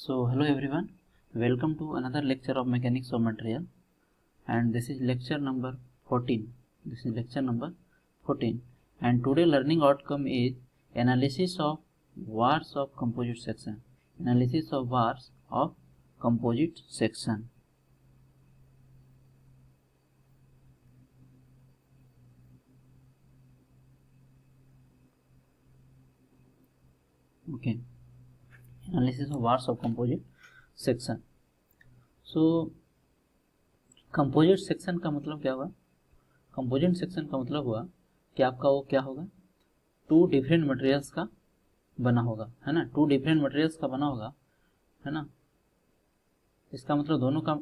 So hello everyone, welcome to another lecture of mechanics of material, and this is lecture number 14. And today learning outcome is analysis of VARs of composite section. Okay, analysis of VARs of composite section. So composite section का मतलब क्या हुआ? Composite section का मतलब हुआ कि आपका वो क्या होगा, टू डिफरेंट मटेरियल्स का बना होगा, है ना. टू डिफरेंट मटेरियल्स का बना होगा, है ना. इसका मतलब दोनों का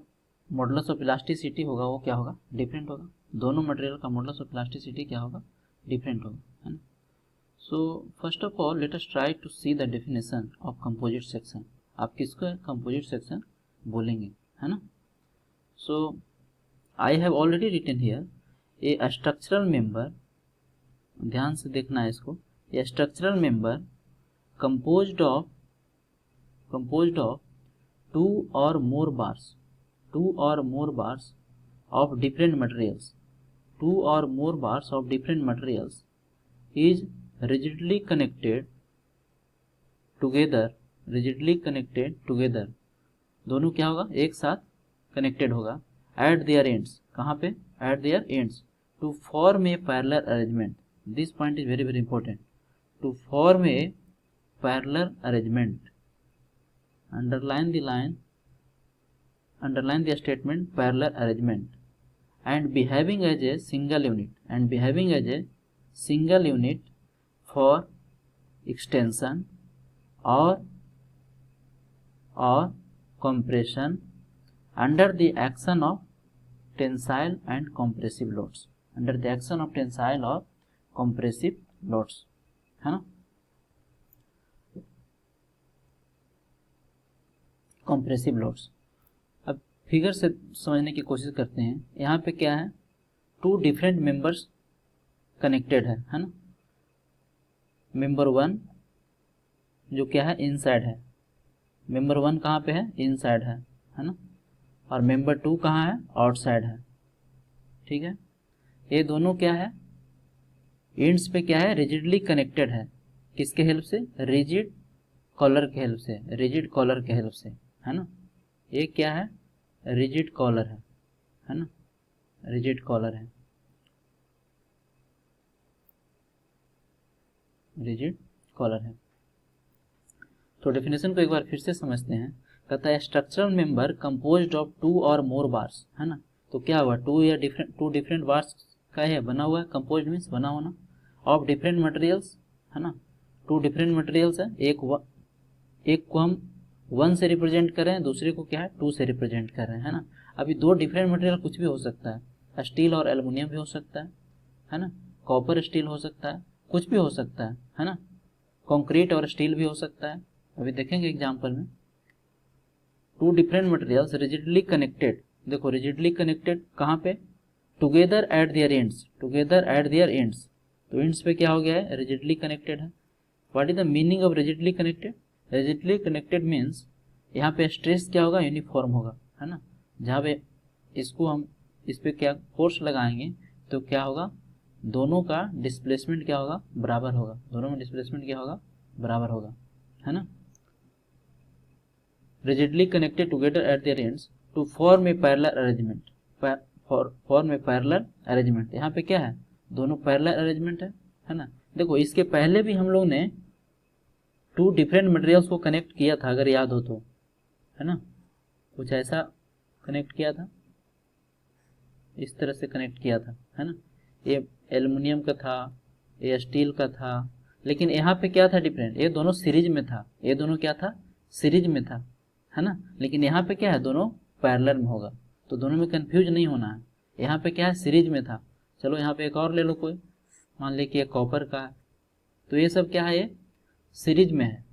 मॉडुलस ऑफ इलास्टिसिटी होगा, वो क्या होगा, डिफरेंट होगा. दोनों मटेरियल का मॉडुलस ऑफ इलास्टिसिटी क्या होगा, डिफरेंट होगा, है ना. So first of all let us try to see the definition of composite section. आप किसको कंपोजिट सेक्शन बोलेंगे, है ना. So I have already written here a structural member, ध्यान से देखना है इसको, a structural member composed of two or more bars of different materials is rigidly connected together. दोनों क्या होगा, एक साथ कनेक्टेड होगा. एट देयर एंड्स, कहाँ पे, at their ends, to form a parallel arrangement. This point is very very important. To form a parallel arrangement. Underline the statement parallel arrangement. and behaving as a single unit for extension or compression under the action of tensile and compressive loads. है ना. compressive loads. अब figure से समझने की कोशिश करते हैं. यहाँ पे क्या है, टू डिफरेंट मेंबर्स कनेक्टेड है ना. मेंबर वन जो क्या है, इनसाइड है. मेंबर वन कहाँ पे है, इनसाइड है ना. और मेंबर टू कहाँ है, आउटसाइड है. ठीक है. ये दोनों क्या है, एंड्स पे क्या है, रिजिडली कनेक्टेड है. किसके हेल्प से, रिजिड कॉलर के हेल्प से, है ना. ये क्या है, रिजिड कॉलर है ना. रिजिड कॉलर है. तो डेफिनेशन को एक बार फिर से समझते हैं. कहता है structural member composed of two और मोर बार्स, है ना. तो क्या हुआ, टू डिफरेंट बार्स का है बना हुआ है. कंपोज्ड मीन्स बना होना. ऑफ डिफरेंट मटेरियल्स, है ना. टू डिफरेंट मटेरियल्स है. एक को हम वन से रिप्रेजेंट कर रहे हैं, दूसरे को क्या है, टू से रिप्रेजेंट कर रहे हैं, है ना. अभी दो डिफरेंट मटेरियल कुछ भी हो सकता है. स्टील और एल्युमिनियम भी हो सकता है ना. कॉपर स्टील हो सकता है, कुछ भी हो सकता है ना. कंक्रीट और स्टील भी हो सकता है. अभी देखेंगे एग्जांपल में. Two different materials rigidly connected. देखो रिजिडली कनेक्टेड कहाँ पे, टुगेदर एट देयर एंड्स. तो एंड्स पे क्या हो गया है, रिजिडली कनेक्टेड है. What is the meaning of rigidly connected? Rigidly connected means यहाँ पे स्ट्रेस क्या होगा, यूनिफॉर्म होगा, है ना. जहाँ पे इसको हम इस पे क्या फोर्स लगाएंगे तो क्या होगा, दोनों का डिस्प्लेसमेंट क्या होगा, बराबर होगा. दोनों में डिस्प्लेसमेंट क्या होगा, बराबर होगा, है ना. Rigidly connected together at their ends to form a parallel arrangement. यहाँ पे क्या है, दोनों पैरेलल अरेंजमेंट है ना. देखो इसके पहले भी हम लोग ने टू डिफरेंट मटेरियल्स को कनेक्ट किया था, अगर याद हो तो, है ना. कुछ ऐसा कनेक्ट किया था, इस तरह से कनेक्ट किया था, है ना. ये एल्युमिनियम का था, ये स्टील का था. लेकिन यहाँ पे क्या था डिफरेंट, ये दोनों सीरीज में था, सीरीज में था, है ना. लेकिन यहाँ पे क्या है, दोनों पैरेलल में होगा. तो दोनों में कंफ्यूज नहीं होना है. यहाँ पे क्या है, सीरीज में था. चलो यहाँ पे एक और ले लो कोई, मान ले कि ये कॉपर का है. तो ये सब क्या है, ये सीरीज में है.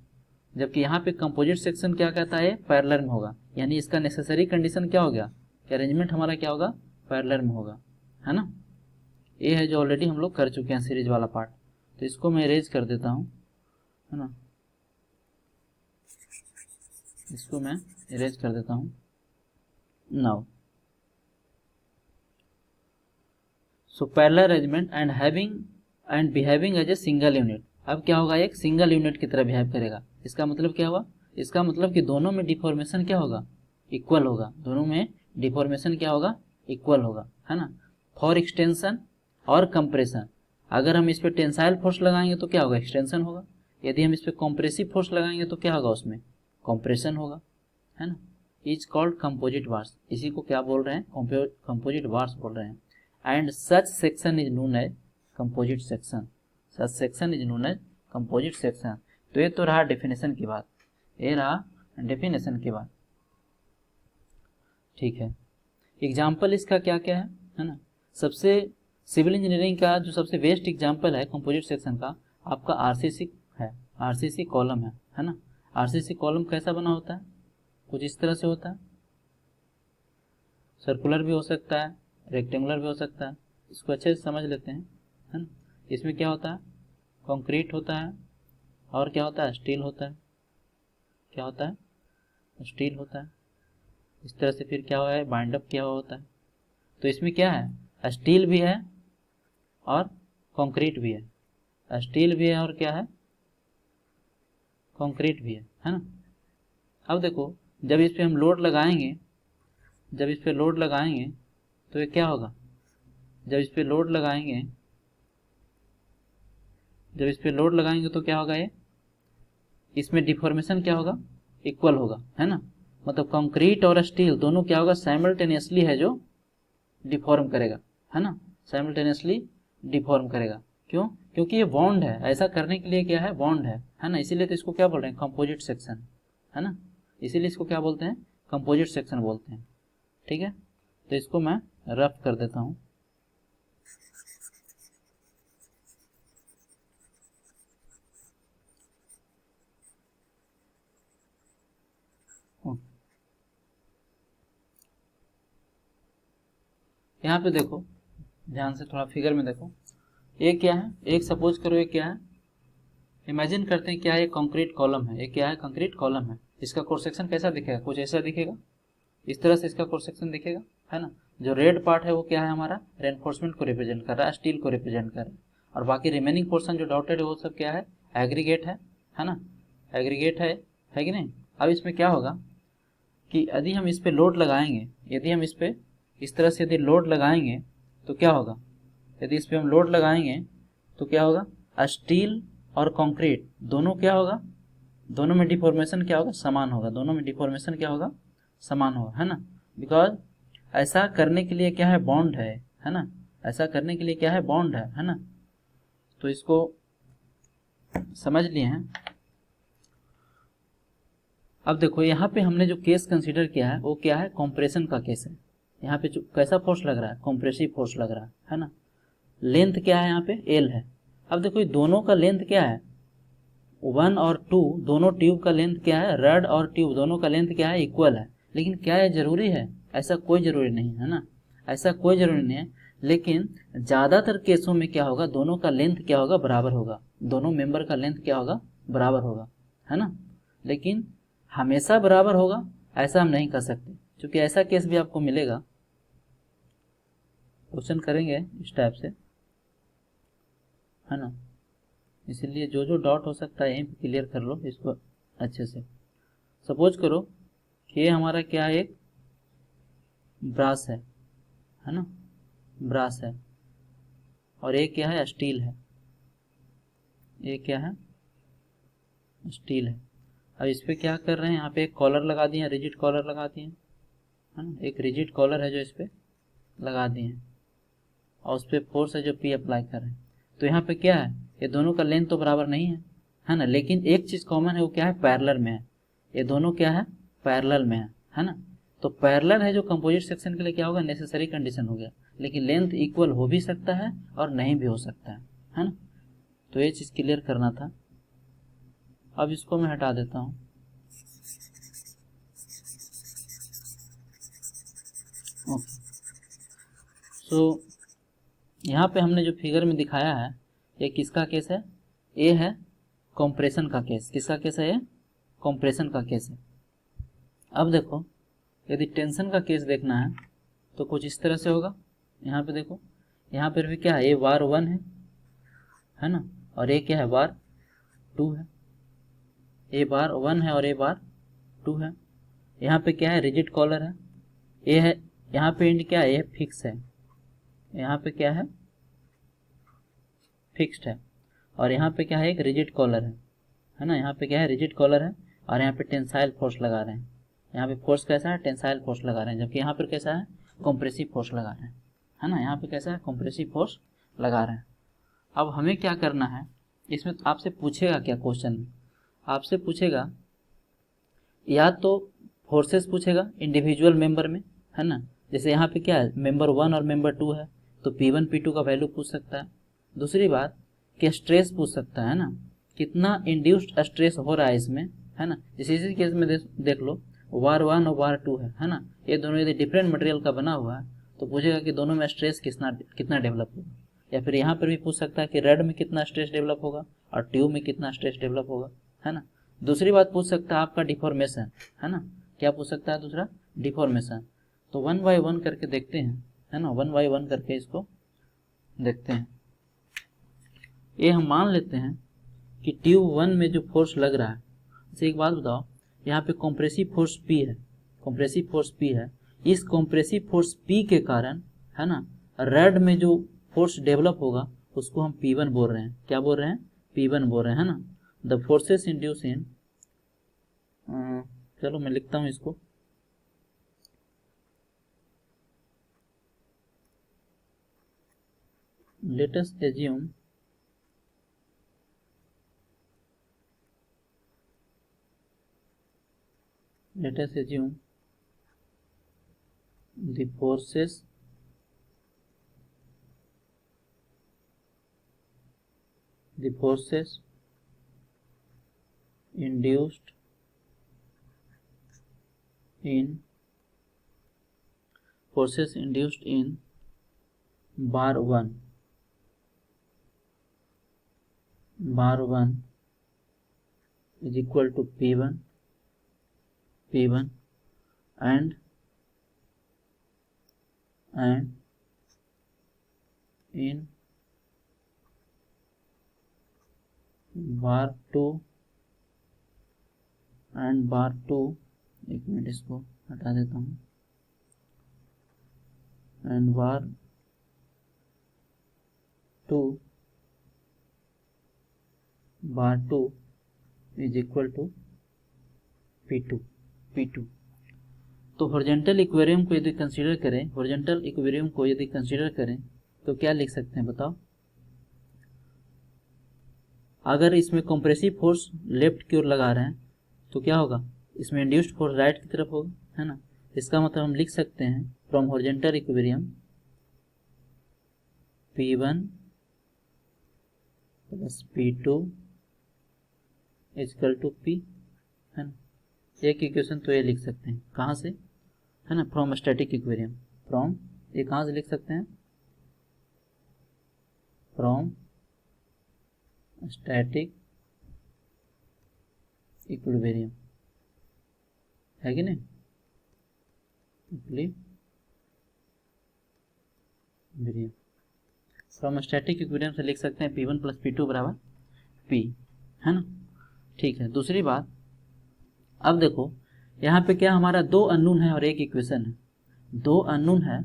जबकि यहाँ पे कंपोजिट सेक्शन क्या कहता है, पैरेलल में होगा. यानी इसका नेसेसरी कंडीशन क्या हो गया, कि अरेंजमेंट हमारा क्या होगा, पैरेलल में होगा, है ना. ये है जो ऑलरेडी हम लोग कर चुके हैं, सीरीज वाला पार्ट. तो इसको मैं इरेज कर देता हूँ, है ना. इसको मैं इरेज कर देता हूँ now. So parallel arrangement and behaving as a single unit. अब क्या होगा, एक सिंगल यूनिट की तरह बिहेव करेगा। इसका मतलब क्या हुआ, इसका मतलब कि दोनों में डिफॉर्मेशन क्या होगा, इक्वल होगा। दोनों में डिफॉर्मेशन क्या होगा, इक्वल होगा, है ना। फॉर एक्सटेंशन और कंप्रेशन, अगर हम इस पर टेंसाइल फोर्स लगाएंगे तो क्या होगा, एक्सटेंशन होगा। यदि हम इस पर कॉम्प्रेसिव फोर्स लगाएंगे तो क्या होगा, उसमें कॉम्प्रेशन होगा, है ना। इज कॉल्ड कंपोजिट बार्स, इसी को क्या बोल रहे हैं, कंपोजिट बार्स बोल रहे हैं। And such section is known as composite section, such section is known as composite section. तो ये तो रहा डेफिनेशन की बात, ये रहा डेफिनेशन की बात, ठीक है। एग्जाम्पल इसका क्या क्या है ना। सबसे सिविल इंजीनियरिंग का जो सबसे बेस्ट एग्जाम्पल है कंपोजिट सेक्शन का, आपका आरसीसी है, आरसीसी कॉलम है ना। आरसीसी कॉलम कैसा बना होता है, कुछ इस तरह से होता है, सर्कुलर भी हो सकता है, रेक्टेंगुलर भी हो सकता है। इसको अच्छे से समझ लेते हैं, है ना। इसमें क्या होता है, कंक्रीट होता है, और क्या होता है, स्टील होता है, क्या होता है, स्टील होता है। इस तरह से फिर क्या हुआ है, बाइंड अप किया हुआ होता है। तो इसमें क्या है, स्टील भी है और कंक्रीट भी है, स्टील भी है और क्या है, कंक्रीट भी है ना। अब देखो, जब इस पे हम लोड लगाएंगे, जब इस पे लोड लगाएंगे तो ये क्या होगा, जब इस पे लोड लगाएंगे, जब इस पे लोड लगाएंगे तो क्या होगा, ये इसमें डिफॉर्मेशन क्या होगा, इक्वल होगा, है ना। मतलब कंक्रीट और स्टील दोनों क्या होगा, साइमल्टेनियसली है जो डिफॉर्म करेगा, है ना, साइमल्टेनियसली डिफॉर्म करेगा। क्यों, क्योंकि ये बॉन्ड है, ऐसा करने के लिए क्या है, बॉन्ड है ना। इसीलिए तो इसको क्या बोल रहे हैं, कंपोजिट सेक्शन, है ना। इसीलिए इसको क्या बोलते हैं, कंपोजिट सेक्शन बोलते हैं, ठीक है। तो इसको मैं रफ कर देता हूँ। यहाँ पे देखो ध्यान से, थोड़ा फिगर में देखो, ये क्या है, एक सपोज करो ये क्या है, इमेजिन करते हैं क्या है, ये कंक्रीट कॉलम है, ये क्या है, कंक्रीट कॉलम है। इसका क्रॉस सेक्शन कैसा दिखेगा, कुछ ऐसा दिखेगा, इस तरह से इसका क्रॉस सेक्शन दिखेगा, है ना। जो रेड पार्ट है वो क्या है, हमारा रेनफोर्समेंट को रिप्रेजेंट कर रहा है, स्टील को रिप्रेजेंट कर रहा है। और बाकी रिमेनिंग पोर्शन जो डॉटेड है वो सब क्या है, एग्रीगेट है ना, एग्रीगेट है कि नहीं। अब इसमें क्या होगा कि यदि हम इस पे लोड लगाएंगे, यदि हम इस पे इस तरह से यदि लोड लगाएंगे तो क्या होगा, यदि इस पे हम लोड लगाएंगे तो क्या होगा, स्टील और कंक्रीट दोनों क्या होगा, दोनों में डिफॉर्मेशन क्या होगा, समान होगा, दोनों में डिफॉर्मेशन क्या होगा, समान होगा, है ना। बिकॉज ऐसा करने के लिए क्या है, बॉन्ड है ना, ऐसा करने के लिए क्या है, बॉन्ड है ना। तो इसको समझ लिए हैं। अब देखो यहाँ पे हमने जो केस कंसीडर किया है वो क्या है, कॉम्प्रेशन का केस है। यहाँ पे जो कैसा फोर्स लग रहा है, कॉम्प्रेसिव फोर्स लग रहा है ना। लेंथ क्या है, यहाँ पे एल है। अब देखो ये दोनों का लेंथ क्या है, 1 और 2 दोनों ट्यूब का लेंथ क्या है, रड और ट्यूब दोनों का लेंथ क्या है, इक्वल है। लेकिन क्या ये जरूरी है, ऐसा कोई जरूरी नहीं है ना, ऐसा कोई जरूरी नहीं है। लेकिन ज़्यादातर केसों में क्या होगा, दोनों का लेंथ क्या होगा, बराबर होगा, दोनों मेंबर का लेंथ क्या होगा, बराबर होगा, है ना। लेकिन हमेशा बराबर होगा ऐसा हम नहीं कर सकते, क्योंकि ऐसा केस भी आपको मिलेगा, क्वेश्चन करेंगे इस टाइप से, है ना। इसलिए जो जो डॉट हो सकता है यहीं पे क्लियर कर लो इसको अच्छे से। सपोज करो कि ये हमारा क्या है, एक ब्रास है ना, ब्रास है, और ये क्या है, स्टील है, ये क्या है, स्टील है। अब इस पे क्या कर रहे हैं, यहाँ पे एक कॉलर लगा दिए, रिजिड कॉलर लगा दिए, है ना, एक रिजिड कॉलर है जो इस पे लगा दिए हैं, और उस पर फोर्स है जो पी अप्लाई कर रहे हैं। तो यहाँ पे क्या है, ये दोनों का लेंथ तो बराबर नहीं है ना, लेकिन एक चीज़ कॉमन है, वो क्या है, पैरेलल में है। ये दोनों क्या है, पैरेलल में है ना। तो पैरेलल है जो कंपोजिट सेक्शन के लिए क्या होगा, नेसेसरी कंडीशन हो गया। लेकिन लेंथ इक्वल हो भी सकता है और नहीं भी हो सकता है ना। तो ये चीज़ क्लियर करना था। अब इसको मैं हटा देता हूँ। ओके, सो यहाँ पे हमने जो फिगर में दिखाया है ये किसका केस है, ये है कॉम्प्रेशन का केस। किसका केस है ये, कॉम्प्रेशन का केस है। अब देखो, यदि टेंशन का केस देखना है तो कुछ इस तरह से होगा। यहाँ पे देखो, यहाँ पर भी क्या है, ये बार 1 है ना, और ये क्या है, बार 2 है। ये बार 1 है और ये बार 2 है। यहाँ पे क्या है, रिजिड कॉलर है, ये है। यहाँ पे एंड क्या है, ये फिक्स है। यहाँ पे क्या है, फिक्स्ड है। और यहाँ पे क्या है, एक रिजिड कॉलर है ना। यहाँ पे क्या है, रिजिड कॉलर है, और यहाँ पे टेंसाइल फोर्स लगा रहे हैं। यहाँ पे फोर्स कैसा है, टेंसाइल फोर्स लगा रहे हैं, जबकि यहाँ पर कैसा है, कॉम्प्रेसिव फोर्स लगा रहे हैं, है ना। यहाँ पे कैसा है, कॉम्प्रेसिव फोर्स लगा रहे हैं। अब हमें क्या करना है, इसमें आपसे पूछेगा क्या क्वेश्चन में, आपसे पूछेगा या तो फोर्सेस पूछेगा इंडिविजुअल मेंबर में, है ना। जैसे यहाँ पे क्या है, मेंबर 1 और मेंबर 2 है, तो P1 P2 का वैल्यू पूछ सकता है। दूसरी बात कि स्ट्रेस पूछ सकता है ना, कितना इंड्यूस्ड स्ट्रेस हो रहा है इसमें, है ना। जैसे इसी केस में देख लो, वार 1 और वार 2 है ना। ये दोनों यदि डिफरेंट मटेरियल का बना हुआ है तो पूछेगा कि दोनों में स्ट्रेस कितना डेवलप होगा। या फिर यहाँ पर भी पूछ सकता है कि रेड में कितना स्ट्रेस डेवलप होगा और ट्यूब में कितना स्ट्रेस डेवलप होगा, है ना। दूसरी बात पूछ सकता है आपका डिफॉर्मेशन, है ना। क्या पूछ सकता है दूसरा, डिफॉर्मेशन। तो 1 बाय 1 करके देखते हैं, है ना। 1 बाय 1 करके इसको देखते हैं। ये हम मान लेते हैं कि ट्यूब 1 में जो फोर्स लग रहा है, जैसे एक बात बताओ, यहाँ पे कॉम्प्रेसिव फोर्स P है, कॉम्प्रेसिव फोर्स P है। इस कॉम्प्रेसिव फोर्स P के कारण, है ना, रेड में जो फोर्स डेवलप होगा उसको हम P1 बोल रहे हैं। क्या बोल रहे हैं, P1 बोल रहे हैं, है ना। द फोर्सेस इंड्यूस इन, चलो मैं लिखता हूँ इसको, let us assume the forces induced in bar 1 is equal to P1 and in bar 2 and bar 2, एक मिनट इसको हटा देता हूँ, and bar 2 is equal to P2। तो हॉरिजॉन्टल इक्वेरियम को यदि कंसीडर करें, तो क्या लिख सकते हैं बताओ। अगर इसमें कंप्रेसिव फोर्स लेफ्ट की ओर लगा रहे हैं तो क्या होगा, इसमें इंड्यूस्ड फोर्स राइट की तरफ होगा, है ना। इसका मतलब हम लिख सकते हैं from horizontal equilibrium P1 plus P2 equal to P, है ना। एक इक्वेशन तो ये लिख सकते हैं, कहाँ से, है ना, फ्रॉम स्टैटिक इक्वेरियम। फ्रॉम, ये कहाँ से लिख सकते हैं, फ्रॉम स्टैटिक इक्विलिब्रियम, है कि नहीं, इक्विलिब्रियम। फ्रॉम स्टैटिक इक्विलिब्रियम से लिख सकते हैं P1 प्लस P2 बराबर P, है ना। ठीक है। दूसरी बात, अब देखो यहाँ पे क्या हमारा 2 अननोन है और एक इक्वेशन है, 2 अननोन है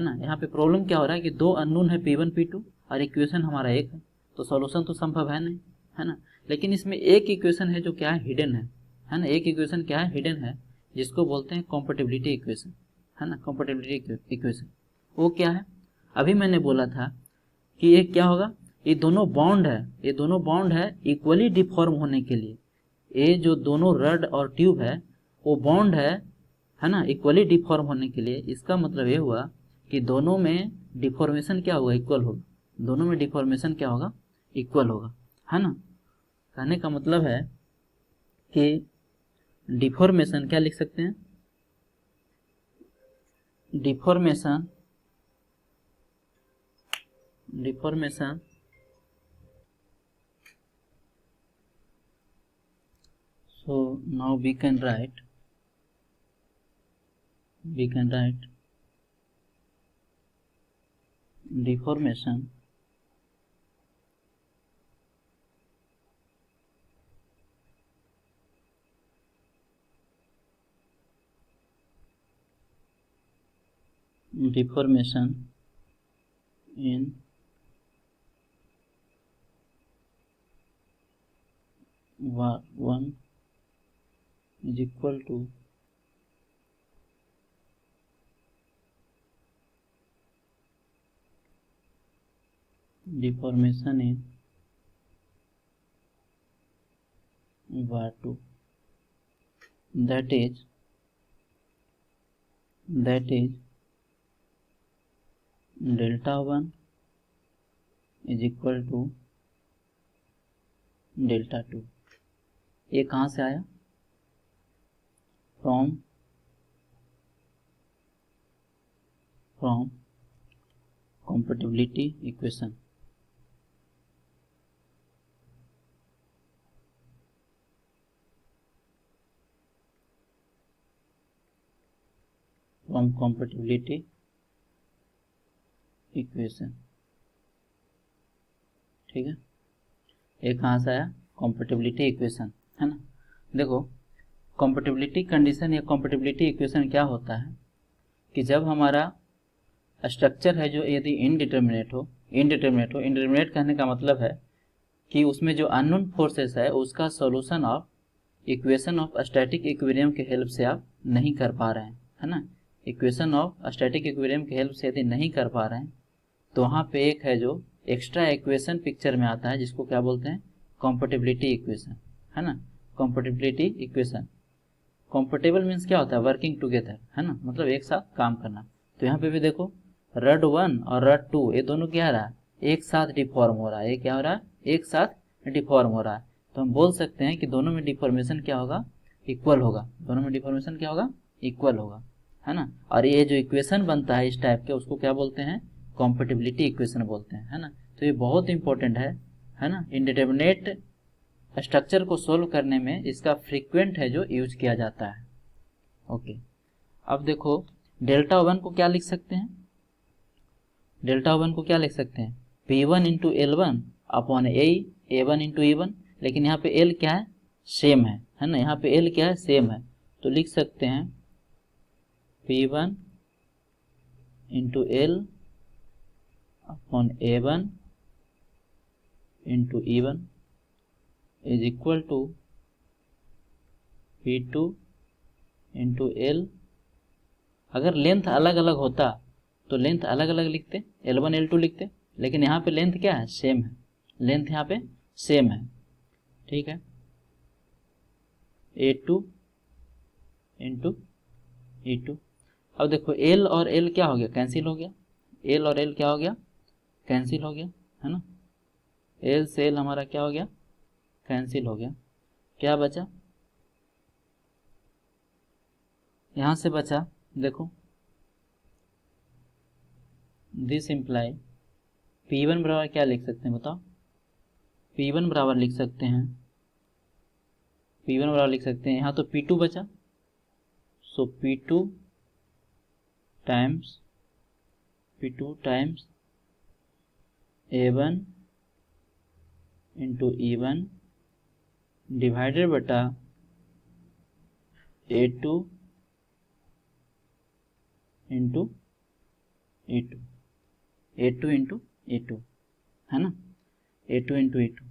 ना। यहाँ पे प्रॉब्लम क्या हो रहा है कि 2 अननोन है P1 P2 और इक्वेशन हमारा एक है, तो सॉल्यूशन तो संभव है नहीं, है ना। लेकिन इसमें एक इक्वेशन है जो क्या है, हिडन है ना। एक इक्वेशन क्या है, हिडन है, जिसको बोलते हैं कॉम्पेटिबिलिटी इक्वेशन, है ना। कॉम्पेटिबिलिटी इक्वेशन वो क्या है, अभी मैंने बोला था कि ये क्या होगा, ये दोनों बॉन्ड है इक्वली डिफॉर्म होने के लिए। ये जो दोनों रड और ट्यूब है वो बॉन्ड है ना, इक्वली डिफॉर्म होने के लिए। इसका मतलब ये हुआ कि दोनों में डिफॉर्मेशन क्या होगा, इक्वल होगा। दोनों में डिफॉर्मेशन क्या होगा, इक्वल होगा, है ना। कहने का मतलब है कि डिफॉर्मेशन क्या लिख सकते हैं, deformation so now we can write we can write deformation in one is equal to deformation in var 2, that is delta 1 is equal to delta 2। ये कहाँ से आया? From compatibility equation। From compatibility equation, ठीक है। ये कहाँ से आया? कॉम्पेटिबिलिटी इक्वेशन, है ना। देखो कॉम्पेटिबिलिटी कंडीशन या कॉम्पेटिबिलिटी इक्वेशन क्या होता है कि जब हमारा स्ट्रक्चर है जो यदि इनडिटर्मिनेट कहने का मतलब है कि उसमें जो अननोन फोर्सेस है उसका solution of equation of static equilibrium के हेल्प से आप नहीं कर पा रहे हैं, है ना। इक्वेशन ऑफ स्टैटिक इक्विलिब्रियम के हेल्प से यदि नहीं कर पा रहे हैं तो वहाँ पे एक है जो एक्स्ट्रा इक्वेशन पिक्चर में आता है जिसको क्या बोलते हैं? कॉम्पेटिबिलिटी इक्वेशन, है ना। कॉम्पेटिबिलिटी इक्वेशन, कॉम्पेटेबल मीन्स क्या होता है? वर्किंग टुगेदर, है ना, मतलब एक साथ काम करना। तो यहाँ पे भी देखो रड 1 और रड 2 ये दोनों क्या रहा है? एक साथ डिफॉर्म हो रहा है। ये क्या हो रहा है? एक साथ डिफॉर्म हो रहा है। तो हम बोल सकते हैं कि दोनों में डिफॉर्मेशन क्या होगा? इक्वल होगा। दोनों में डिफॉर्मेशन क्या होगा? इक्वल होगा, है ना। और ये जो इक्वेशन बनता है इस टाइप के उसको क्या बोलते हैं? कॉम्पेटिबिलिटी इक्वेशन बोलते हैं, है ना। तो ये बहुत इंपॉर्टेंट है ना। इंडिटरमिनेट स्ट्रक्चर को सोल्व करने में इसका फ्रीक्वेंट है जो यूज किया जाता है। ओके, अब देखो डेल्टा 1 को क्या लिख सकते हैं? डेल्टा 1 को क्या लिख सकते हैं? P1 into L1 upon A1 into E1। लेकिन यहाँ पे L क्या है? सेम है ना। यहाँ पे L क्या है? सेम है। तो लिख सकते हैं P1 into L upon A1 into E1 is equal to P2 into L। अगर लेंथ अलग अलग होता तो लेंथ अलग अलग लिखते, L1 L2 लिखते, लेकिन यहाँ पे लेंथ क्या है? सेम है। लेंथ यहाँ पे सेम है, ठीक है। A2 into E2। अब देखो L और L क्या हो गया? कैंसिल हो गया। L और L क्या हो गया? कैंसिल हो गया, है ना। L से L हमारा क्या हो गया? कैंसिल हो गया। क्या बचा? यहाँ से बचा देखो दिस इम्प्लाई P1 बराबर क्या लिख सकते हैं बताओ? P1 बराबर लिख सकते हैं, P1 बराबर लिख सकते हैं, यहाँ तो P2 बचा। सो P2 times A1 into E1 divided बटा A2 into E2, A2 into E2, है ना। A2 into E2।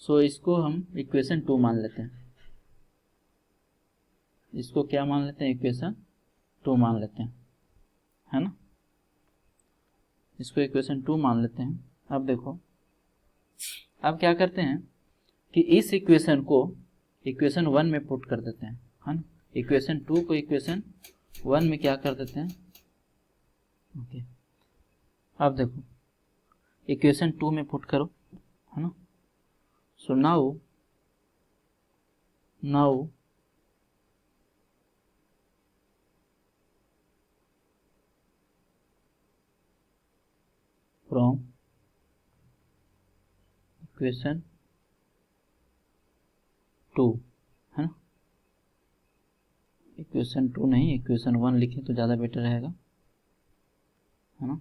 सो इसको हम इक्वेशन 2 मान लेते हैं। इसको क्या मान लेते हैं? इक्वेशन 2 मान लेते हैं, है ना। इसको इक्वेशन 2 मान लेते हैं। अब देखो अब क्या करते हैं कि इस इक्वेशन को इक्वेशन 1 में पुट कर देते हैं, है ना। इक्वेशन 2 को इक्वेशन 1 में क्या कर देते हैं? ओके, अब देखो इक्वेशन 2 में पुट करो, है ना। सो नाउ फ्रॉम इक्वेशन 2, है ना, इक्वेशन 2 नहीं, इक्वेशन 1 लिखें तो ज़्यादा बेटर रहेगा, है ना।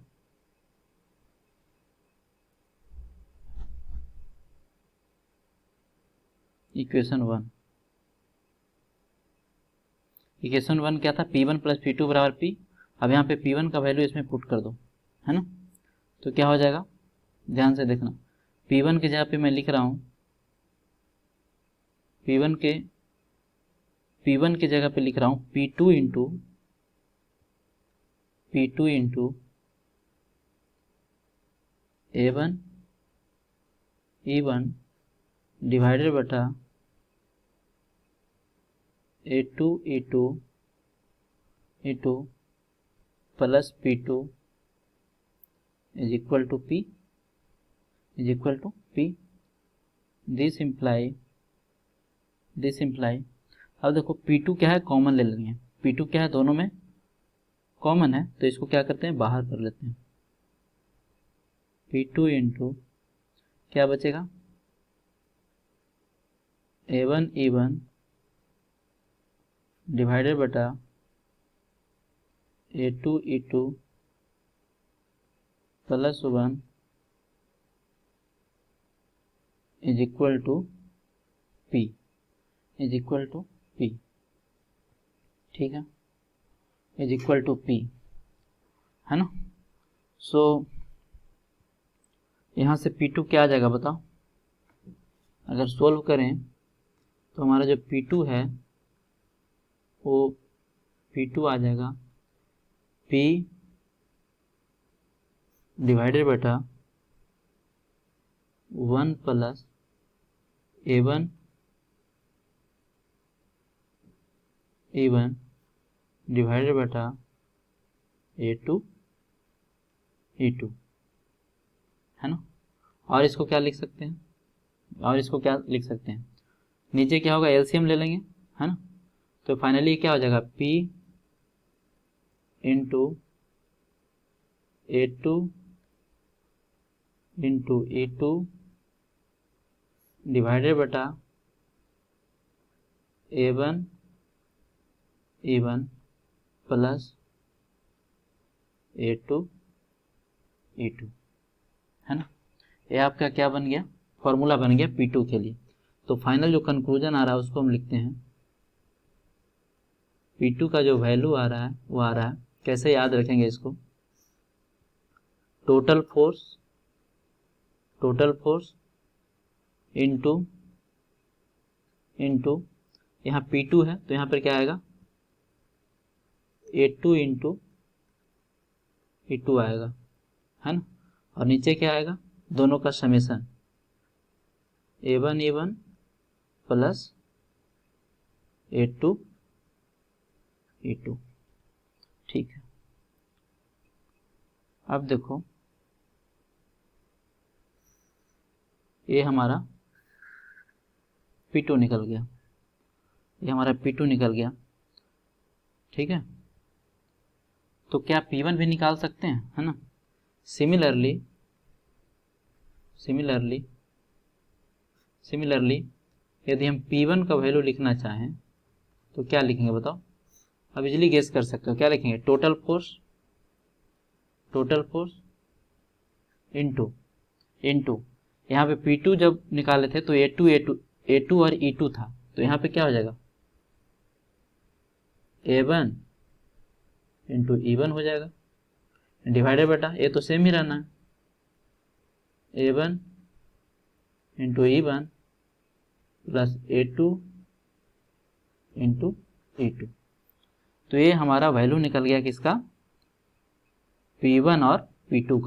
इक्वेशन 1 क्या था, P1 प्लस P2 बराबर P। अब यहाँ पे P1 का वैल्यू इसमें पुट कर दो, है ना। तो क्या हो जाएगा, ध्यान से देखना, P1 की जगह पे मैं लिख रहा हूँ, P1 की जगह पे लिख रहा हूँ P2 into A1 E1 divided बटा A2 E2 plus P2 is equal to P। This implies अब देखो P2 क्या है, कॉमन ले लेंगे, P2 क्या है, दोनों में कॉमन है, तो इसको क्या करते हैं, बाहर कर लेते हैं। P2 इंटू क्या बचेगा, A1 E1 डिवाइडेड बटा A2 E2 plus 1 is equal to P, ठीक है, इज इक्वल टू P, है ना। सो यहाँ से P2 क्या आ जाएगा बताओ, अगर सोल्व करें तो हमारा जो P2 है वो P2 आ जाएगा P डिवाइडेड बटा 1 प्लस A1 E1 डिवाइडेड बटा A2 E2, है ना। और इसको क्या लिख सकते हैं, नीचे क्या होगा, एलसीएम ले लेंगे, है ना। तो फाइनली क्या हो जाएगा, P into A2 into E2 divided बटा A1 E1 plus A2 E2, है ना। ये आपका क्या बन गया, फॉर्मूला बन गया P2 के लिए। तो फाइनल जो कंक्लूजन आ रहा है उसको हम लिखते हैं, P2 का जो वैल्यू आ रहा है वो आ रहा है, कैसे याद रखेंगे इसको, टोटल फोर्स इंटू यहाँ P2 है तो यहाँ पर क्या आएगा, A2 इंटू E2 आएगा, है ना। और नीचे क्या आएगा, दोनों का summation A1 E1 plus A2 E2, ठीक है। अब देखो ये हमारा P2 निकल गया, ठीक है। तो क्या P1 भी निकाल सकते हैं, है ना। सिमिलरली यदि हम P1 का वैल्यू लिखना चाहें तो क्या लिखेंगे बताओ, अब इजीली गेस कर सकते हो, क्या लिखेंगे, टोटल फोर्स इंटू यहाँ पे P2 जब निकाले थे तो A2 और E2 था, तो यहाँ पे क्या हो जाएगा, A1 इंटू E1 हो जाएगा, डिवाइडेड बटा, ये तो सेम ही रहना है, A1 into E1 plus A2 into E2। तो ये हमारा वैल्यू निकल गया किसका, P1 और P2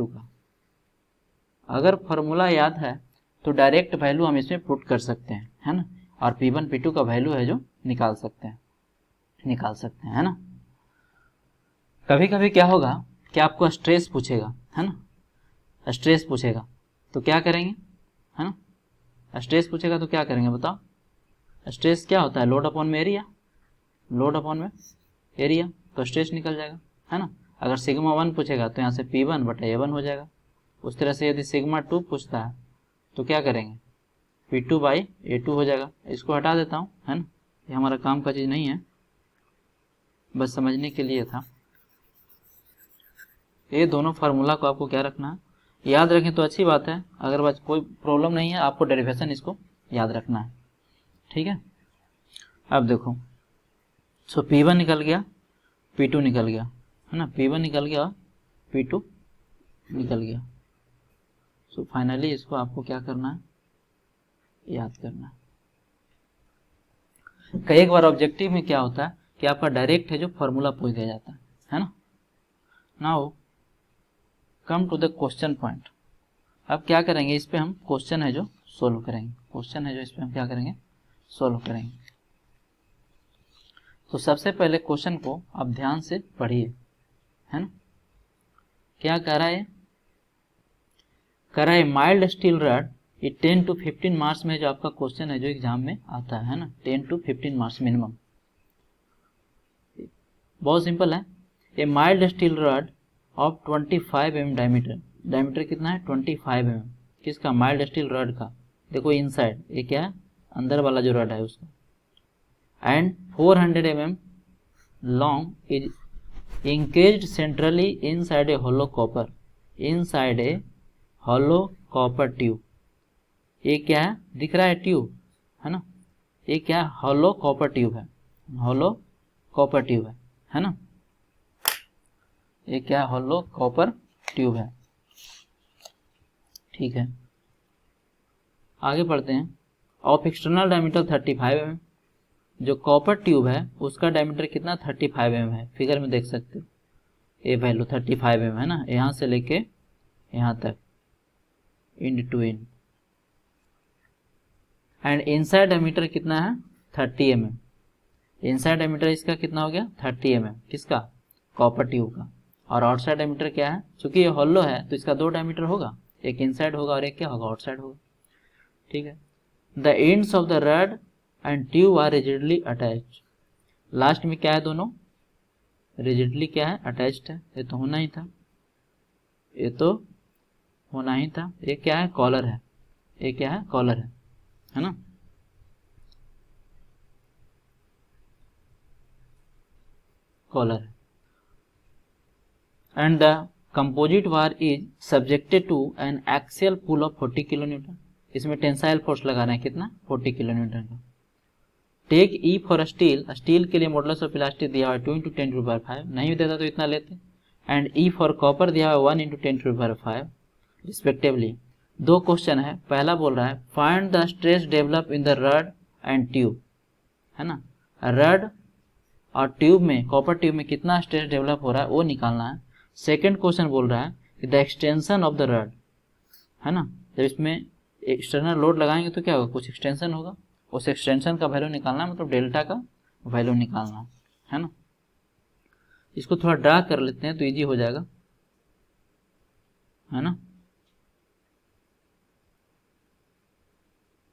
का। अगर फॉर्मूला याद है तो डायरेक्ट वैल्यू हम इसमें पुट कर सकते हैं, है ना। और P1 P2 का वैल्यू है जो निकाल सकते हैं, है ना। कभी कभी क्या होगा कि आपको स्ट्रेस पूछेगा, है ना, तो क्या करेंगे, है ना। स्ट्रेस पूछेगा तो क्या करेंगे बताओ, स्ट्रेस क्या होता है, लोड अपॉन में एरिया, तो स्ट्रेस निकल जाएगा, है ना। अगर सिग्मा 1 पूछेगा तो यहाँ से P1 बटा A1 हो जाएगा। उस तरह से यदि सिग्मा 2 पूछता है तो क्या करेंगे, P2 बाई A2 हो जाएगा। इसको हटा देता हूँ, है ना, ये हमारा काम का चीज़ नहीं है, बस समझने के लिए था। ये दोनों फार्मूला को आपको क्या रखना है, याद रखें तो अच्छी बात है, अगर बस कोई प्रॉब्लम नहीं है, आपको डेरिवेशन इसको याद रखना है, ठीक है। अब देखो, सो P1 निकल गया, P2 निकल गया, है ना, P1 निकल गया, P2 निकल गया। सो फाइनली इसको आपको क्या करना है, याद करना है। कई बार ऑब्जेक्टिव में क्या होता है कि आपका डायरेक्ट है जो फॉर्मूला पूछ दिया जाता है ना। Now come to the question point. अब क्या करेंगे, इस पे हम क्वेश्चन है जो सोल्व करेंगे, क्वेश्चन है जो इस पे हम क्या करेंगे, सोल्व करेंगे। तो सबसे पहले क्वेश्चन को आप ध्यान से पढ़िए, है ना। क्या कह रहा है, कह रहा है माइल्ड स्टील रड, ये 10 to 15 मार्क्स में जो आपका क्वेश्चन है जो एग्जाम में आता है ना, 10 to 15 मार्क्स मिनिमम। बहुत सिंपल है, a mild steel rod of 25 mm diameter, diameter कितना है 25 mm, किसका, माइल्ड स्टील रड का। देखो इनसाइड ये क्या है, अंदर वाला जो रड है उसका, and 400 mm long is engaged centrally inside a hollow copper, inside a hollow copper tube. ये क्या है, दिख रहा है ट्यूब, है ना, ये क्या है, होलो कॉपर ट्यूब है, होलो कॉपर ट्यूब है ना, ये क्या है, होलो कॉपर ट्यूब है, ठीक है। आगे बढ़ते हैं, ऑफ एक्सटर्नल डायमीटर 35 mm, जो कॉपर ट्यूब है उसका डायमीटर कितना 35 mm है, फिगर में देख सकते हो, ये वैल्यू 35 mm है ना, यहाँ से लेके यहाँ तक, end to end. And inside diameter कितना है 30 mm, इनसाइड डायमीटर इसका कितना हो गया 30 mm, किसका, कॉपर ट्यूब का। और आउटसाइड डायमीटर क्या है, चूंकि ये हॉलो है तो इसका 2 डायमीटर होगा, एक इनसाइड होगा और एक क्या होगा, आउटसाइड होगा, ठीक है। The ends of the rod and tube are rigidly attached, last में क्या है, दोनों रिजिडली क्या है, अटैच्ड है, ये तो होना ही था, ये तो होना ही था। ये क्या है, कॉलर है, ये क्या है, कॉलर है ना। कॉलर है। And the composite bar is subjected to an axial pull of 40 kilonewton, इसमें टेंसाइल फोर्स लगा रहे हैं कितना 40 किलोन्यूटन का। Take E for steel, steel के लिए मॉडुलस ऑफ इलास्टिक दिया हुआ है 2 × 10⁵, नहीं देता तो इतना लेते। एंड ई फॉर कॉपर दिया हुआ है 1 × 10⁵ रिस्पेक्टिवली। दो क्वेश्चन है, पहला बोल रहा है find the stress develop in the rod and tube, है ना, रड और ट्यूब में, कॉपर ट्यूब में कितना स्ट्रेस डेवलप हो रहा है वो निकालना है। सेकेंड क्वेश्चन बोल रहा है the extension of the rod, है ना, जब इसमें एक्सटर्नल लोड लगाएंगे तो क्या होगा, कुछ एक्सटेंशन होगा, उस एक्सटेंशन का वैल्यू निकालना है, मतलब डेल्टा का वैल्यू निकालना है ना। इसको थोड़ा ड्रा कर लेते हैं तो इजी हो जाएगा, है ना,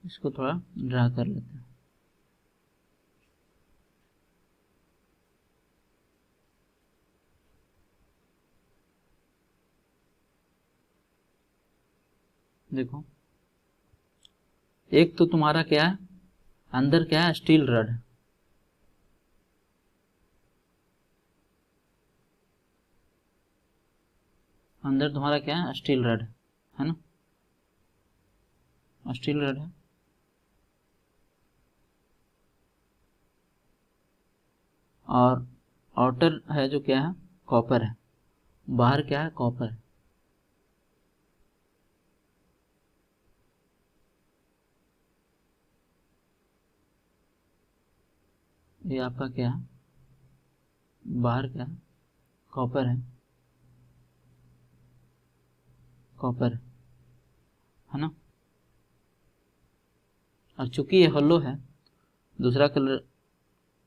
इसको थोड़ा ड्रा कर लेते हैं। देखो एक तो तुम्हारा क्या है, अंदर क्या है, स्टील रड है, अंदर तुम्हारा क्या है, स्टील रड है ना, स्टील रड है। और आउटर है जो क्या है, कॉपर है, बाहर क्या है, कॉपर है। ये आपका क्या है, बाहर क्या है, कॉपर है, कॉपर है ना। और चूंकि ये होलो है, दूसरा कलर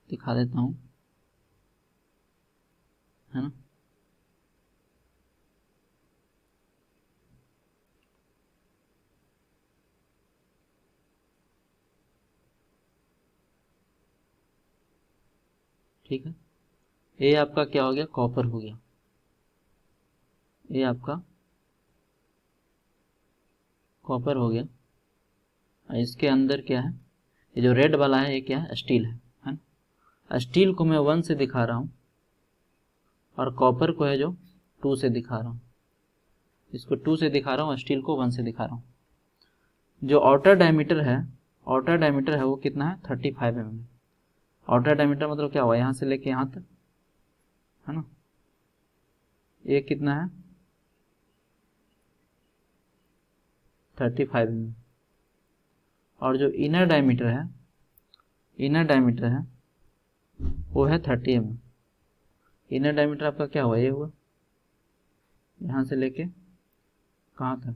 दिखा देता हूँ, है ना, ठीक है। ये आपका क्या हो गया, कॉपर हो गया, ये आपका कॉपर हो गया, इसके अंदर क्या है, ये जो रेड वाला है ये क्या है, स्टील है ना। स्टील को मैं 1 से दिखा रहा हूँ और कॉपर को है जो 2 से दिखा रहा हूँ। इसको 2 से दिखा रहा हूँ, स्टील को 1 से दिखा रहा हूँ। जो आउटर डायमीटर है वो कितना है, 35 mm। आउटर डायमीटर मतलब क्या हुआ, यहाँ से लेके यहाँ तक है ना, ये कितना है, 35 mm। और जो इनर डायमीटर है वो है 30 mm। इनर डायमीटर आपका क्या हुआ, ये हुआ यहाँ से लेके कहाँ तक,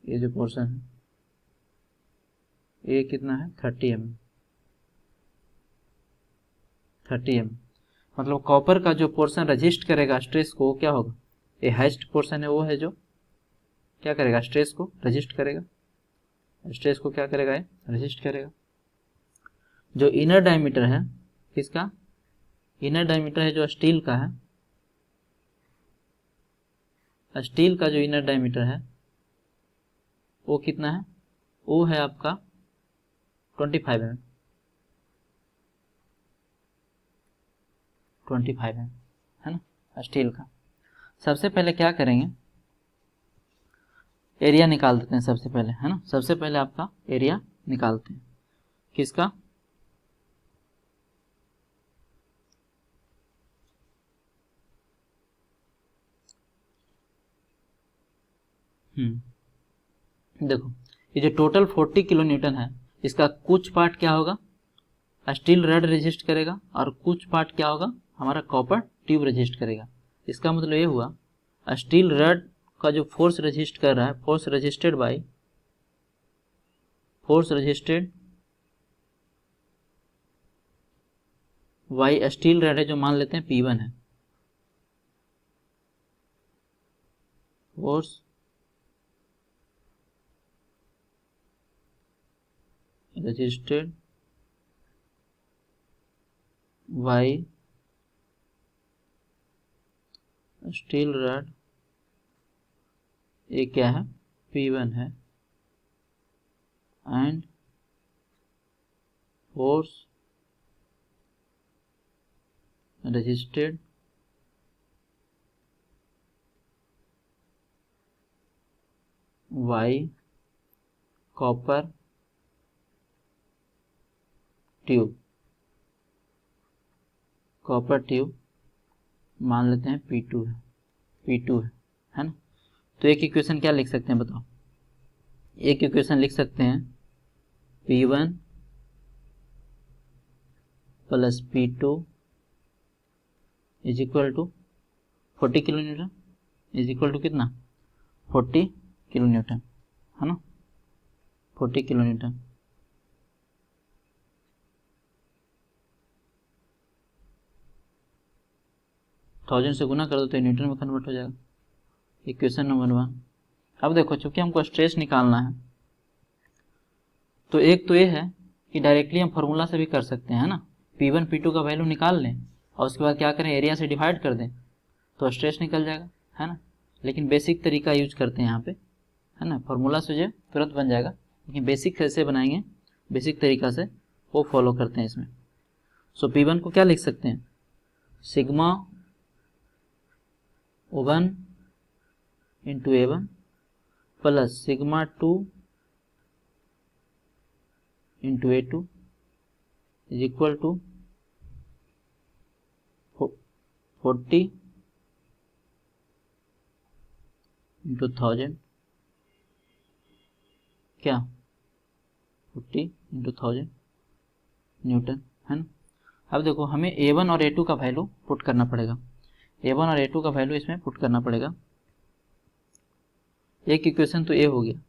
ये जो पोर्शन है ये कितना है, 30 mm। 30 mm मतलब कॉपर का जो पोर्शन रजिस्ट करेगा स्ट्रेस को, क्या होगा, ये हाइस्ट पोर्शन है वो है जो क्या करेगा, स्ट्रेस को रजिस्ट करेगा, स्ट्रेस को क्या करेगा, ये रजिस्ट करेगा। जो इनर डायमीटर है किसका, इनर डायमीटर है जो स्टील का है, स्टील का जो इनर डायमीटर है वो कितना है, वो है आपका 25 mm। 25 mm है ना स्टील का। सबसे पहले क्या करेंगे, एरिया निकाल देते हैं सबसे पहले, है ना। सबसे पहले आपका एरिया निकालते हैं किसका, देखो ये जो टोटल 40 किलो न्यूटन है, इसका कुछ पार्ट क्या होगा, स्टील रड रेजिस्ट करेगा और कुछ पार्ट क्या होगा, हमारा कॉपर ट्यूब रेजिस्ट करेगा। इसका मतलब ये हुआ स्टील रड का जो फोर्स रेजिस्ट कर रहा है, force resisted by steel rod है जो मान लेते हैं P1 है, force resisted by steel rod, ये क्या है, P1 है, and force resisted by copper tube, मान लेते हैं P2 है ना। तो एक इक्वेशन क्या लिख सकते हैं बताओ, एक इक्वेशन लिख सकते हैं P1 plus P2 is equal to 40 kilo newton, is equal to कितना, 40 किलो न्यूटन है ना, 40 किलो न्यूटन। थाउजेंड से गुना कर दो तो न्यूटन में कन्वर्ट हो जाएगा, इक्वेशन नंबर 1। अब देखो चूंकि हमको स्ट्रेस निकालना है, तो एक तो ये है कि डायरेक्टली हम फार्मूला से भी कर सकते हैं, है ना। P1 P2 का वैल्यू निकाल लें और उसके बाद क्या करें, एरिया से डिवाइड कर दें तो स्ट्रेस निकल जाएगा, है ना। लेकिन बेसिक तरीका यूज करते हैं यहाँ पे, है ना। फार्मूला से जो तुरंत बन जाएगा, लेकिन बेसिक कैसे बनाएंगे, बेसिक तरीका से वो फॉलो करते हैं इसमें। सो P1 को क्या लिख सकते हैं, sigma 1 into A1 plus sigma 2 into A2 is equal to 40 into 1000, क्या 40 इंटू 1000 न्यूटन, है ना। अब देखो हमें A1 और A2 का वैल्यू पुट करना पड़ेगा, A1 और A2 का वैल्यू इसमें पुट करना पड़ेगा। एक इक्वेशन तो ये हो गया।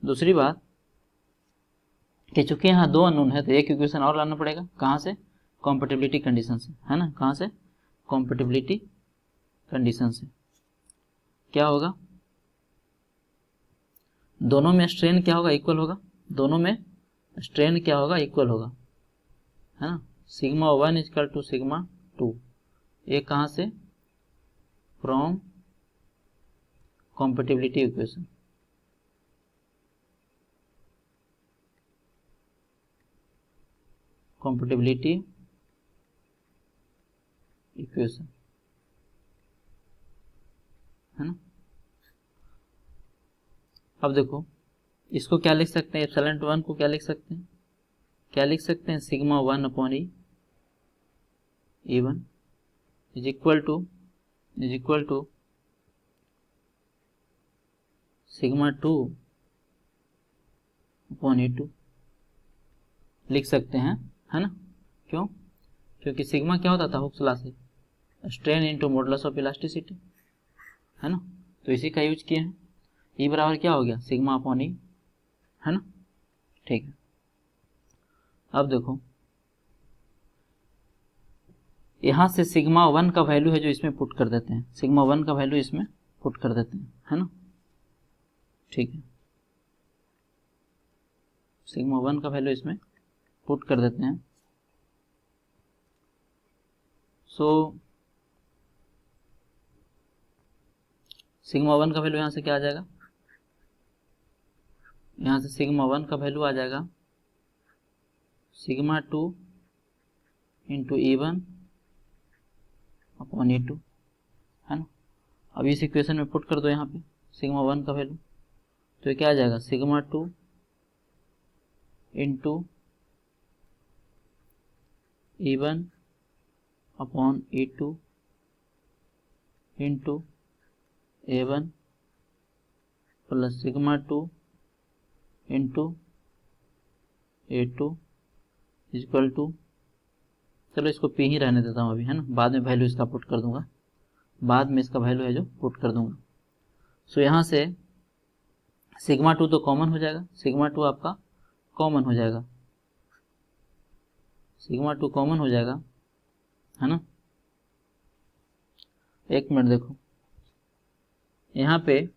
दूसरी बात कि चूंकि यहाँ 2 अननोन है तो एक इक्वेशन और लाना पड़ेगा, कहाँ से, कॉम्पेटिबिलिटी कंडीशन से, है ना। कहाँ से, कॉम्पेटिबिलिटी कंडीशन से। क्या होगा, दोनों में स्ट्रेन क्या होगा, इक्वल होगा, दोनों में स्ट्रेन क्या होगा, इक्वल होगा, है ना। सिग्मा 1 इक्वल टू सिग्मा 2, ये कहाँ से, from compatibility equation, compatibility equation, है ना। अब देखो इसको क्या लिख सकते हैं, एप्सिलॉन 1 को क्या लिख सकते हैं, sigma 1 upon E1 is equal to sigma 2 upon E2 लिख सकते हैं, है ना। क्यों? क्योंकि सिग्मा क्या होता था हुक्स लॉ से, strain into modulus of elasticity, है ना। तो इसी का यूज किए हैं। ई बराबर क्या हो गया, सिग्मा अपॉन ई, है ना। ठीक है, अब देखो यहाँ से सिग्मा 1 का वैल्यू है जो इसमें पुट कर देते हैं, सिग्मा 1 का वैल्यू इसमें पुट कर देते हैं, है ना। ठीक है, सिग्मा 1 का वैल्यू इसमें पुट कर देते हैं। सो सिग्मा 1 का वैल्यू यहाँ से क्या आ जाएगा, यहाँ से सिग्मा 1 का वैल्यू आ जाएगा sigma 2 into E1 upon E2, है ना। अब इस इक्वेशन में पुट कर दो यहाँ पे सिग्मा 1 का वैल्यू, तो ये क्या आ जाएगा, sigma 2 into E1 upon E2 into A1 plus sigma 2 into A2 equal to, चलो इसको P ही रहने देता हूँ अभी, है ना, बाद में वैल्यू इसका पुट कर दूंगा, बाद में इसका वैल्यू है जो पुट कर दूंगा। सो यहाँ से सिग्मा 2 तो कॉमन हो जाएगा, सिग्मा 2 आपका कॉमन हो जाएगा, सिग्मा 2 कॉमन हो जाएगा, है ना। एक मिनट देखो यहाँ पे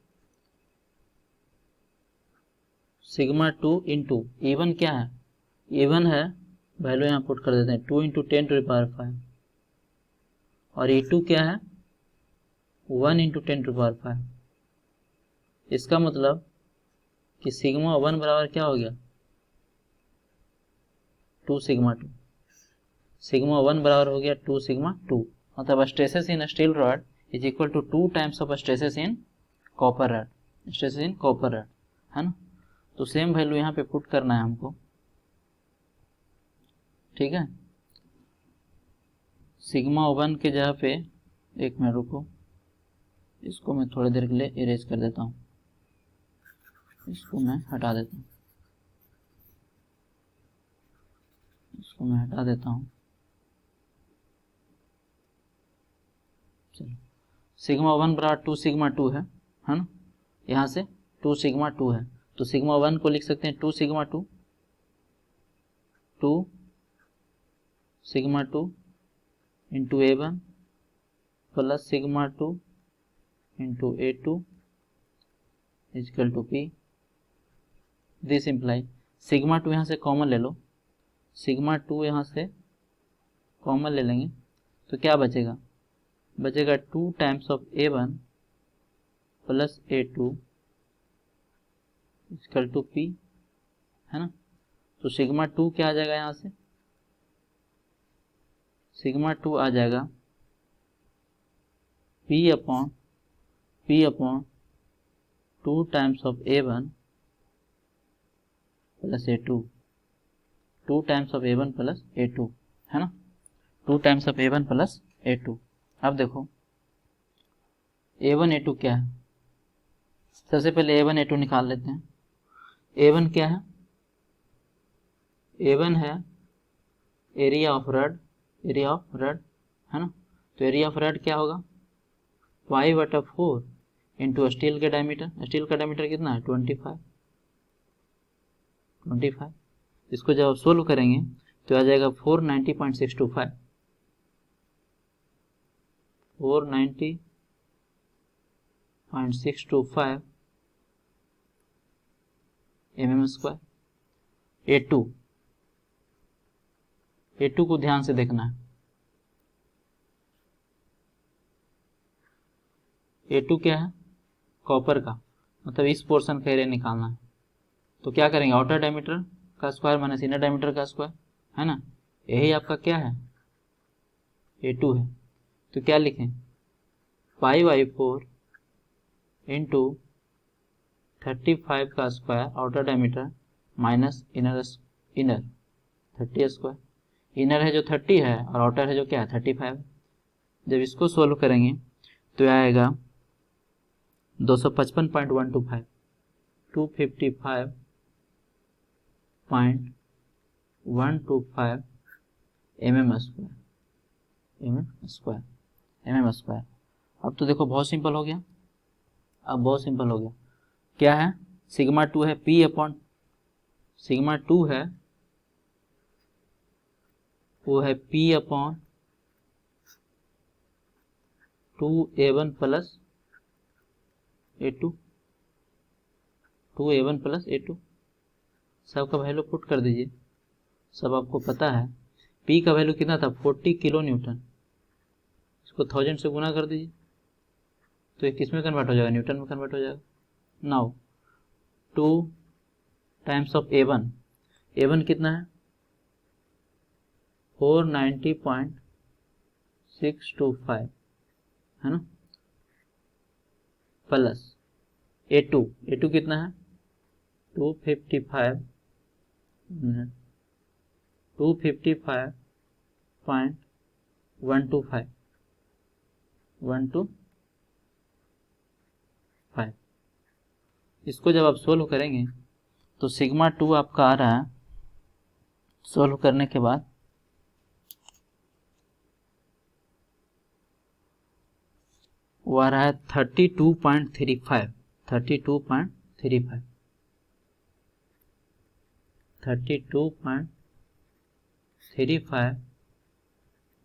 सिग्मा 2 इंटू E1 क्या है, E1 है, वैल्यू यहाँ पुट कर देते हैं 2 इंटू 10⁵, और E2 क्या है 1 इंटू 10⁵। इसका मतलब कि सिग्मा 1 बराबर क्या हो गया 2 सिग्मा 2, सिग्मा 1 बराबर हो गया 2 सिग्मा 2, मतलब stresses in steel rod is equal to 2 times of stresses in copper rod, है ना। तो सेम वैल्यू यहाँ पे पुट करना है हमको, ठीक है। सिग्मा 1 के जगह पे, एक मिनट रुको, इसको मैं थोड़ी देर के लिए इरेज कर देता हूँ, इसको मैं हटा देता हूँ, चलो सिग्मा 1 बराबर 2 सिग्मा 2 है ना, यहाँ से 2 सिग्मा 2 है, तो सिग्मा 1 को लिख सकते हैं 2 sigma 2 into A1 plus sigma 2 into A2 equal to P। This imply sigma 2 यहाँ से कॉमन ले लो, सिग्मा 2 यहाँ से कॉमन ले लेंगे तो क्या बचेगा, 2 times of A1 plus A2 equal to P, है ना। तो सिग्मा 2 क्या आ जाएगा, यहाँ से सिग्मा 2 आ जाएगा P upon 2 times of A1 plus A2, 2 times of A1 plus A2, है ना, 2 times of A1 plus A2। अब देखो A1 A2 क्या है, सबसे पहले A1 A2 निकाल लेते हैं। A1 क्या है, A1 है एरिया ऑफ रड, है ना। तो एरिया ऑफ रड क्या होगा, y/4 इंटू स्टील का डायमीटर कितना है 25। इसको जब आप सोल्व करेंगे तो आ जाएगा 490.625, 490.625 mm²। A2 को ध्यान से देखना है, A2 क्या है कॉपर का, मतलब इस पोर्शन का एरिया निकालना है। तो क्या करेंगे, आउटर डायमीटर का स्क्वायर माइनस इनर डायमीटर का स्क्वायर, है ना, यही आपका क्या है, A2 है। तो क्या लिखें, 5/4 इंटू 35 का square outer diameter minus inner 30 square. Inner है जो 30 है और आउटर है जो क्या है 35। जब इसको सोल्व करेंगे तो आएगा 255.125 255.125 mm स्क्वायर। अब तो देखो बहुत सिंपल हो गया, अब बहुत सिंपल हो गया। क्या है, सिग्मा 2 है P अपॉन सिग्मा 2 है वो है P upon 2A1 plus A2, 2A1 plus A2। सबका वैल्यू पुट कर दीजिए, सब आपको पता है। P का वैल्यू कितना था 40 किलो न्यूटन, इसको 1000 से गुना कर दीजिए तो ये किस में कन्वर्ट हो जाएगा, न्यूटन में कन्वर्ट हो जाएगा। नाउ 2 टाइम्स ऑफ A1 कितना है 490.625 है ना, प्लस A2 कितना है 255.125। इसको जब आप सोल्व करेंगे तो सिग्मा 2 आपका आ रहा है, सोल्व करने के बाद वो आ रहा है 32.35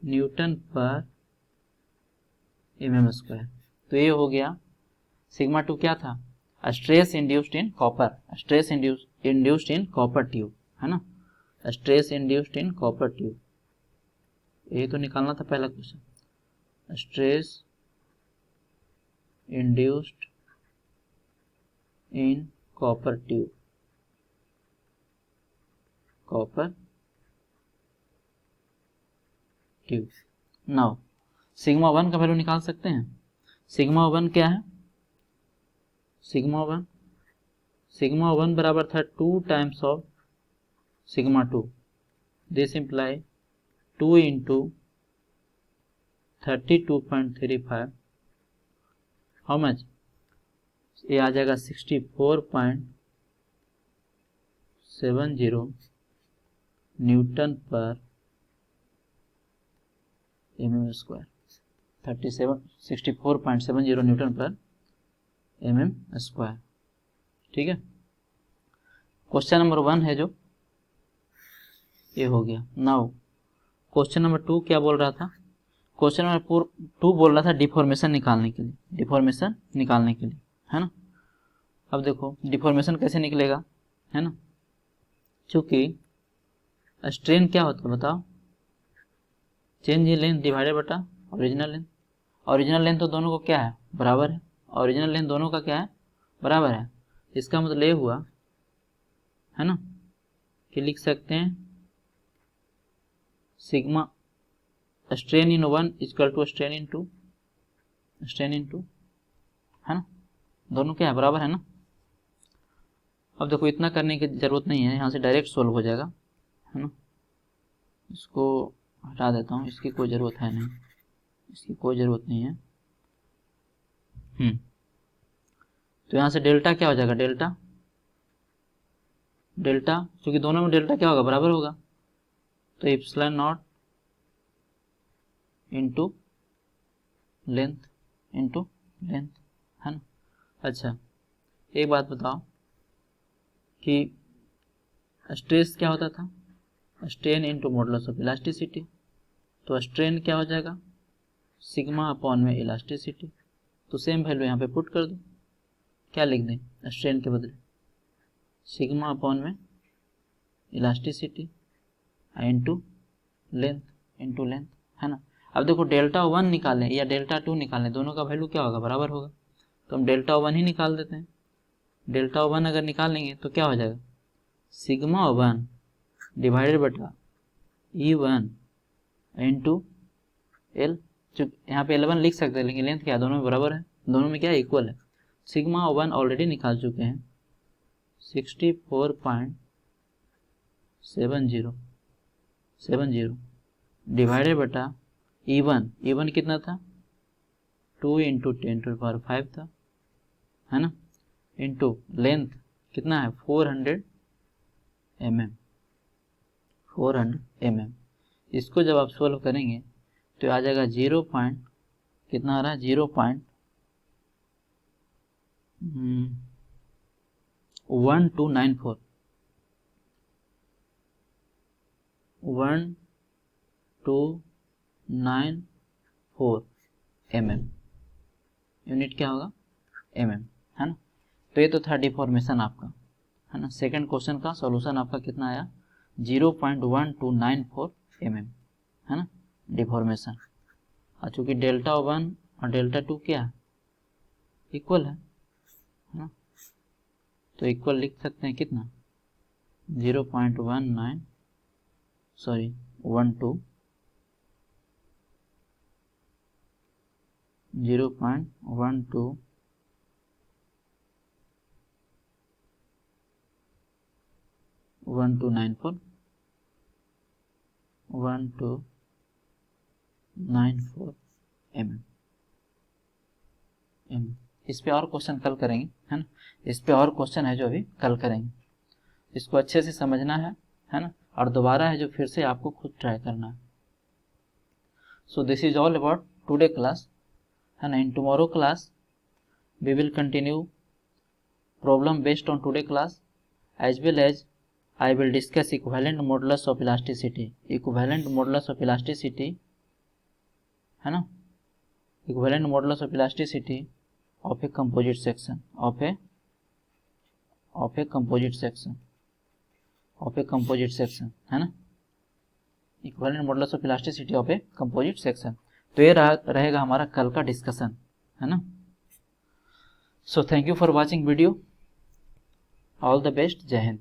न्यूटन पर mm स्क्वायर। तो ये हो गया सिग्मा 2 क्या था, stress induced in copper, stress induced in copper tube है ना, stress induced in copper tube. ये तो निकालना था पहला question, stress induced in copper tube, now sigma 1 का वैल्यू निकाल सकते हैं। सिग्मा 1 क्या है, सिग्मा वन बराबर था 2 times of sigma 2, this imply 2 into 32.35, how much, ये आ जाएगा 64.70 न्यूटन पर mm स्क्वायर, 64.70 न्यूटन पर mm स्क्वायर। ठीक है, क्वेश्चन नंबर 1 है जो ये हो गया। नाउ क्वेश्चन नंबर 2 क्या बोल रहा था, क्वेश्चन नंबर 2 बोल रहा था डिफॉर्मेशन निकालने के लिए, है ना। अब देखो डिफॉर्मेशन कैसे निकलेगा, है ना, चूंकि स्ट्रेन क्या होता है बताओ, चेंज इन लेंथ डिवाइडेड बटा ओरिजिनल लेंथ। ओरिजिनल लेंथ तो दोनों को क्या है बराबर है, ओरिजिनल लेंथ दोनों का क्या है बराबर है। इसका मतलब ये हुआ है ना कि लिख सकते हैं sigma strain in 1 equal to strain in 2 है ना, दोनों क्या है बराबर है ना। अब देखो इतना करने की जरूरत नहीं है, यहाँ से डायरेक्ट सोल्व हो जाएगा है ना। इसको हटा देता हूँ, इसकी कोई ज़रूरत है नहीं, इसकी कोई ज़रूरत नहीं है। तो यहाँ से डेल्टा क्या हो जाएगा, डेल्टा क्योंकि दोनों में डेल्टा क्या होगा बराबर होगा, तो एप्सिलॉन नॉट इंटू लेंथ है ना। अच्छा एक बात बताओ कि स्ट्रेस क्या होता था, strain into modulus of elasticity, तो स्ट्रेन क्या हो जाएगा सिग्मा अपॉन में इलास्टिसिटी। तो सेम वैल्यू यहाँ पे पुट कर दो, क्या लिख दें स्ट्रेन के बदले सिग्मा अपॉन में इलास्टिसिटी इंटू लेंथ है ना। अब देखो डेल्टा 1 निकालें या डेल्टा 2 निकालें, दोनों का वैल्यू क्या होगा बराबर होगा, तो हम डेल्टा 1 ही निकाल देते हैं। डेल्टा 1 अगर निकालेंगे तो क्या हो जाएगा सिग्मा 1 डिवाइडेड बटा E1 इंटू एल, यहाँ पे L1 लिख सकते हैं लेकिन लेंथ क्या है, दोनों में बराबर है, दोनों में क्या है, इक्वल है। सिग्मा 1 ऑलरेडी निकाल चुके हैं 64.70 डिवाइडेड बटा E1 कितना था 2 इंटू 10⁵ था, है ना, इंटू लेंथ कितना है 400 mm। इसको जब आप सोल्व करेंगे तो आ जाएगा 0 पॉइंट कितना आ रहा है 0.1294 mm। यूनिट क्या होगा mm, है ना। तो ये तो था डिफॉर्मेशन आपका, है ना। सेकंड क्वेश्चन का सॉल्यूशन आपका कितना आया 0.1294 mm, है ना, डिफॉर्मेशन। और चूँकि डेल्टा 1 और डेल्टा 2 क्या है, इक्वल है ना, तो इक्वल लिख सकते हैं कितना 0.12 1294 mm। इस पे और क्वेश्चन कल करेंगे, है ना। इस पे और क्वेश्चन है जो अभी कल करेंगे, इसको अच्छे से समझना है ना। और दोबारा है जो फिर से आपको खुद ट्राई करना है। So this is all about today class, है ना। In tomorrow class we will continue problem based on today class, as well as I will discuss equivalent modulus of elasticity, equivalent modulus of elasticity, है ना, equivalent modulus of elasticity of a composite section, of a composite section, है ना, equivalent modulus of elasticity of a composite section। तो ये रहेगा हमारा कल का डिस्कशन, है ना। So thank you for watching video, all the best, जय हिंद।